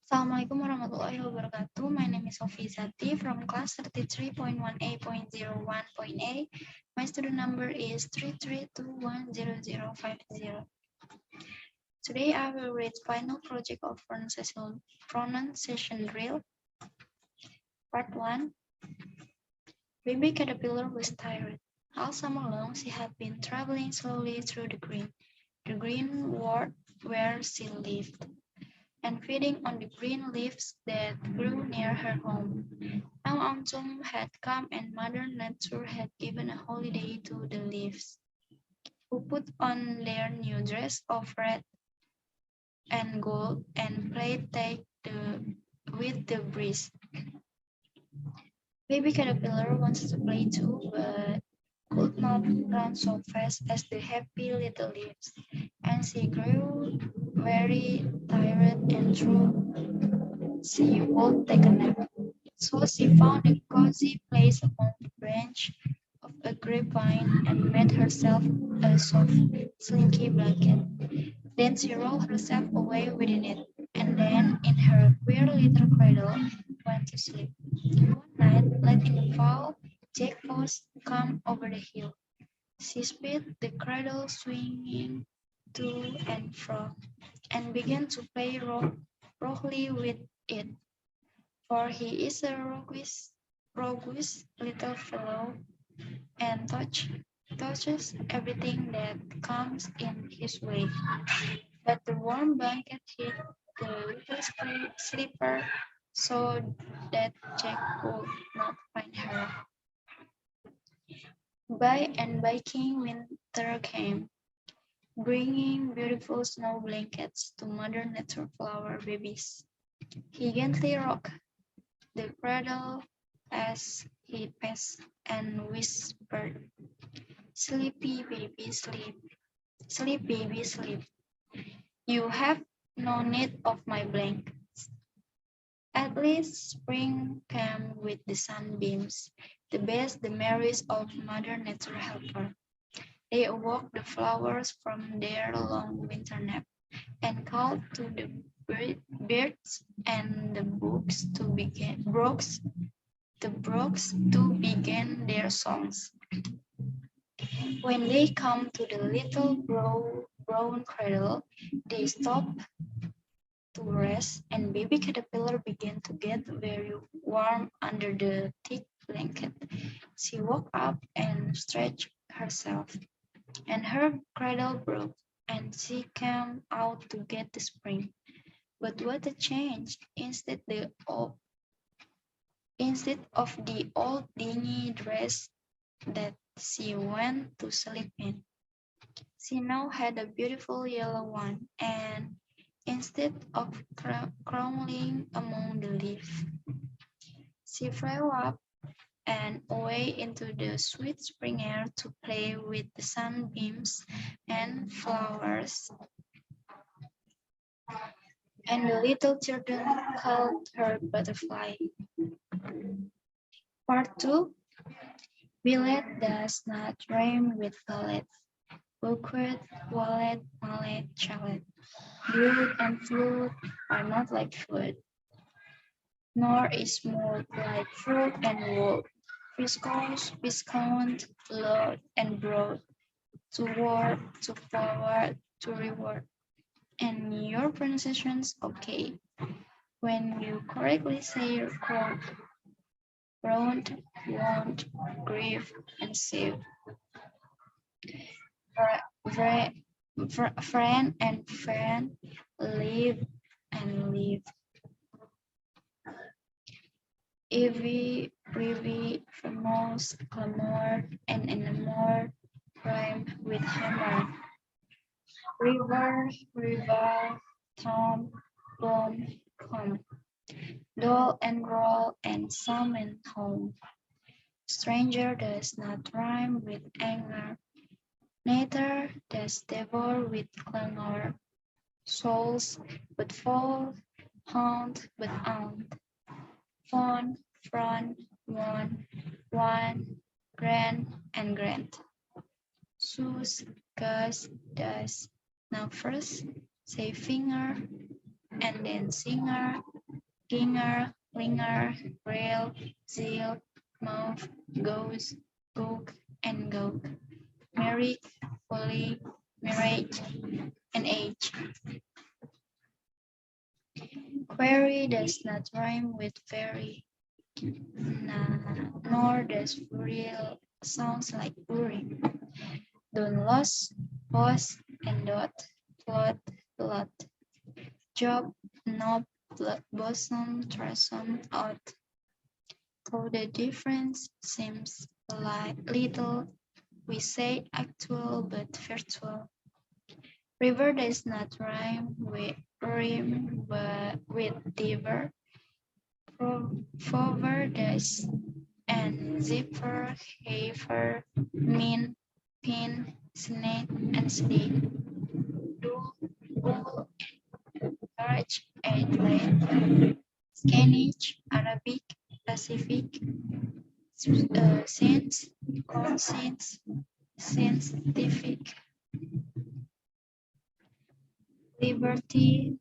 Assalamualaikum warahmatullahi wabarakatuh. My name is Sophie Izzati from class 33.1A.01.A. My student number is 332100050. Today I will read final project of pronunciation drill. Part 1. Baby caterpillar was tired. All summer long she had been traveling slowly through the green ward where she lived, and feeding on the green leaves that grew near her home. Now autumn had come and Mother Nature had given a holiday to the leaves, who put on their new dress of red and gold and played tag with the breeze. Baby caterpillar wanted to play too, but could not run so fast as the happy little leaves, and she grew very tired and thought she would take a nap. So she found a cozy place upon the branch of a grapevine and made herself a soft, slinky blanket. Then she rolled herself away within it, and then, in her queer little cradle, went to sleep. One night, late in the fall, Jack Frost came over the hill. She spit the cradle, swinging to and fro, and began to play roughly with it, for he is a roguish little fellow and touches everything that comes in his way. But the warm blanket hid the little sleeper so that Jack could not find her. By and by King Winter came, bringing beautiful snow blankets to Mother Nature flower babies. He gently rocked the cradle as he passed and whispered, "Sleepy baby, sleep. Sleep, baby, sleep. You have no need of my blankets." At least spring came with the sunbeams, the best, the merriest of Mother Nature helper. They awoke the flowers from their long winter nap and called to the birds and the brooks to begin their songs. When they come to the little brown cradle, they stop to rest, and baby caterpillar began to get very warm under the thick blanket. She woke up and stretched herself, and her cradle broke, and she came out to get the spring. But what a change! Instead of the old dingy dress that she went to sleep in, she now had a beautiful yellow one, and instead of crawling among the leaves, she flew up and away into the sweet spring air to play with the sunbeams and flowers, and the little children called her butterfly. Part 2. Billet does not rhyme with ballet. Bouquet, wallet, mallet, chalet. Bird and flute are not like food, nor is mold like fruit and wood. Viscous, viscount, load and broad, toward, to forward, to reward. And your pronunciation's okay when you correctly say your quote, won't, won't, grieve, and save. Friend and friend, live and live. Ivy, privy, famous, clamor, and enamor rhyme with hammer. River, rival, tom, bomb, come. Doll and roll and summon home. Stranger does not rhyme with anger, neither does devil with clangor. Souls but fall, haunt but aunt. Fon, front, one, grand, and grant. Sus, gus, does. Now first, say finger, and then singer, ginger, linger, rail, zeal, mouth, goes, gook, and goat, marriage, folly, marriage, and age. Query does not rhyme with very, nor does real sounds like boring. Don't lost, pause, and dot, plot, lot, job, knob, bosom, trousome, out. Though the difference seems like little, we say actual but virtual. River does not rhyme but with diver, forward does, and zipper, haver, mean, pin, snake, and snake. Do, wool, large, and lane. Spanish, Arabic, Pacific, since, conscience, scientific, liberty,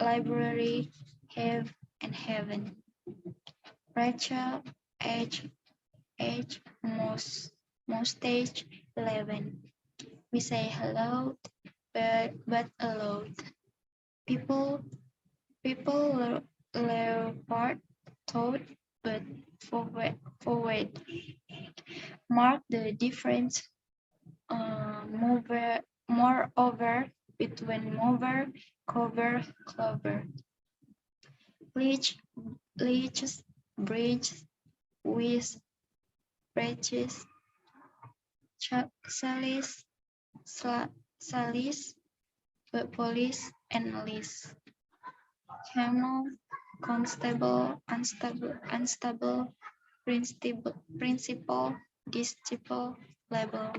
library, have, and heaven. Rachel, age, most stage 11. We say hello, but aloud. People, leopard, thought, but forward. Mark the difference, moreover, between mover, cover, clover. Leeches, bridge, with, bridges, salis, salis, police, and list. Camel, constable, unstable, principal, disciple, label.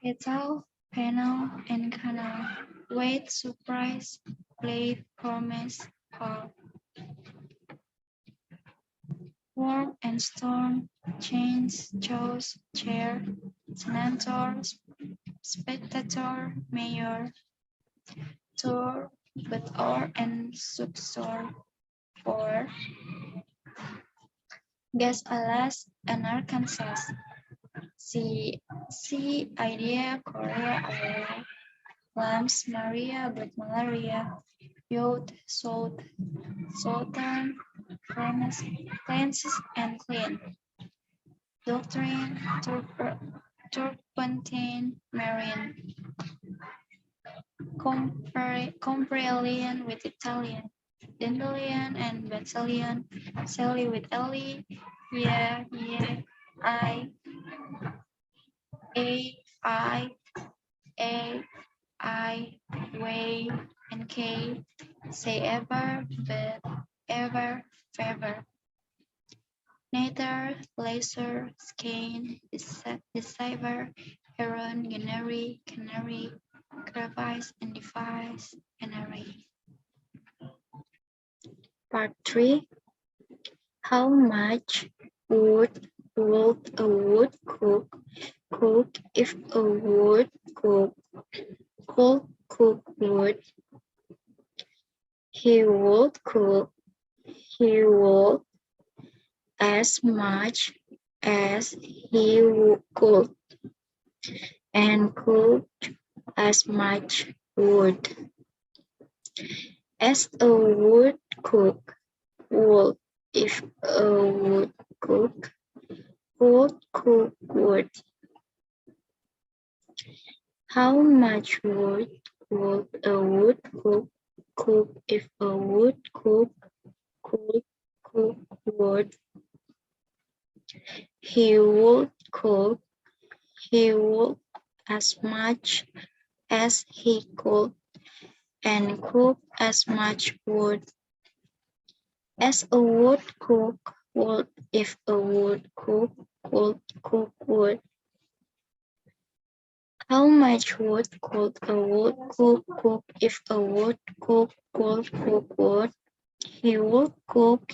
Petal, panel, and canal. Wait, surprise, plate, promise, call. Warm and storm, chains, chose, chair, senator, spectator, mayor, tour, but or and subsor, for. Gas alas and Arkansas. C, idea, Korea, area. Lambs, Maria, but malaria. Youth, south, southern, cleanses and clean. Doctrine, turpentine, marine. Comprelian with Italian. Dandelion and battalion. Sally with Ellie. Yeah, A, I, way, and K. Say ever, but ever, favor. Nether, laser, skein, deceiver, heron, canary, crevice, and device, and array. Part 3. How much would a wood cook if a wood could cook wood? He would cook as much as he could and cook as much wood as a wood cook would if a wood cook would cook wood. How much wood a wood cook if a wood cook could cook wood? He would cook as much as he could and cook as much wood as a wood cook would if a wood cook could cook wood. How much wood could a wood cook if a wood cook could cook wood? He would cook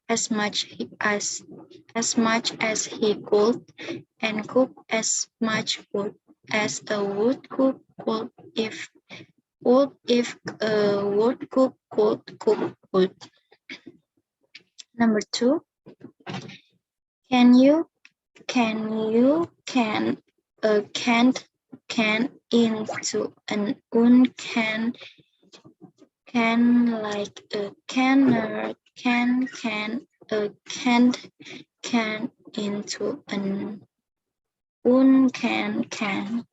as much as he could and cook as much wood. as a woodcook could if a woodcook could cook wood. Number 2, can a canned can into an uncan can like a canner can a canned can into an uncan can.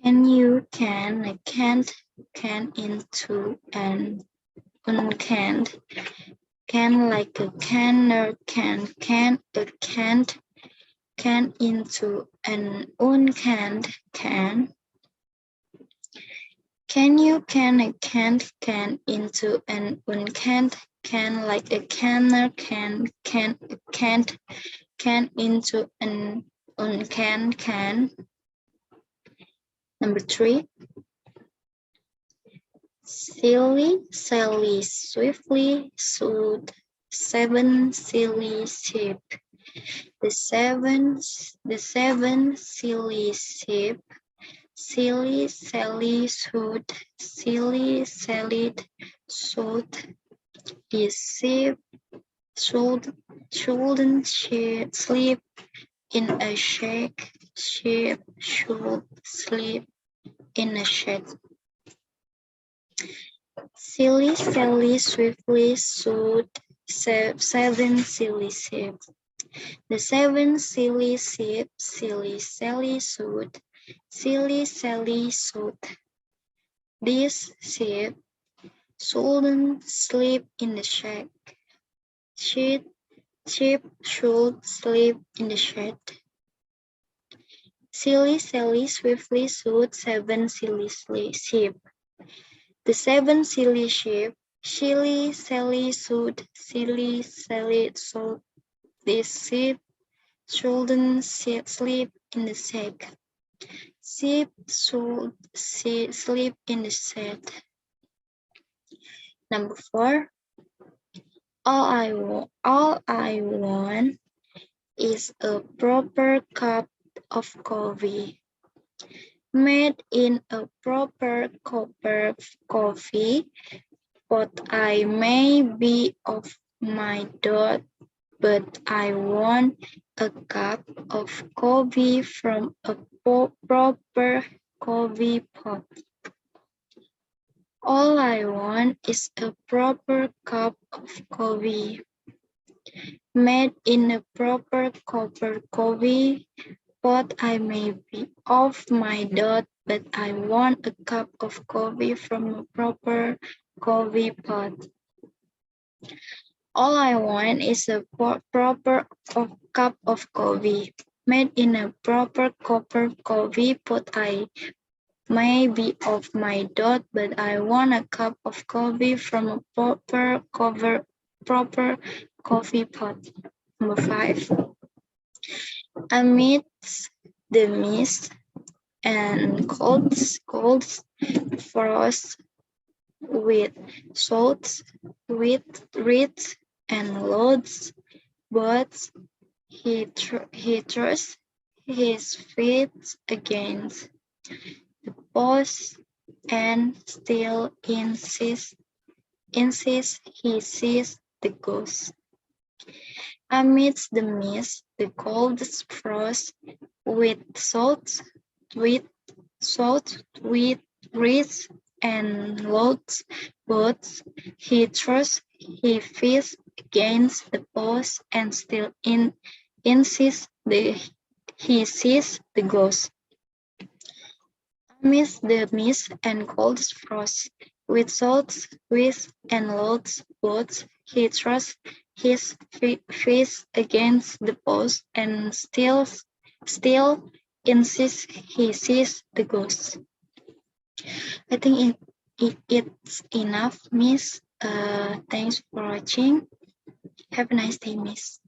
Can you can a canned can into an uncanned can like a canner can a canned can into an uncanned can? Can you can a canned can into an uncanned can like a canner can a canned can into an uncanned can? Number 3, Sally swiftly sewed 7 silly sheep. The seven silly sheep. Silly Sally sewed the sheep. Shouldn't she sleep in a shed? Sheep should sleep in a shed. Silly Sally swiftly sewed 7 silly sheep. The 7 silly sheep, Silly Sally sewed. Silly Sally sewed. This sheep shouldn't sleep in the shed. Sheep should sleep in the shed. Silly Sally swiftly sewed 7 silly sheep. The 7 silly sheep, Silly Sally sewed. Silly Sally sewed. This sheep shouldn't sleep in the shed. Sheep should sleep in the shed. Number 4, all I want is a proper cup of coffee. Made in a proper cup of coffee, but I may be of my dot, but I want a cup of coffee from a proper coffee pot. All I want is a proper cup of coffee. Made in a proper coffee pot, I may be off my dot, but I want a cup of coffee from a proper coffee pot. All I want is a proper cup of coffee. Made in a proper coffee pot, I may be off my dot, but I want a cup of coffee from a proper coffee pot. Number 5. Amidst the mist and cold frost with salts, with reeds and loads, but he trusts his feet against the post and still insists he sees the ghost. Amidst the mist, the cold frost, with salt, with reeds and loads, but he trusts he feels against the post and still insists he sees the ghost. Amidst the mist and cold frost, with salt, with and loads, but he trusts his face against the post and still insists he sees the ghost. I think it's enough, Miss. Thanks for watching. Have a nice day, Miss.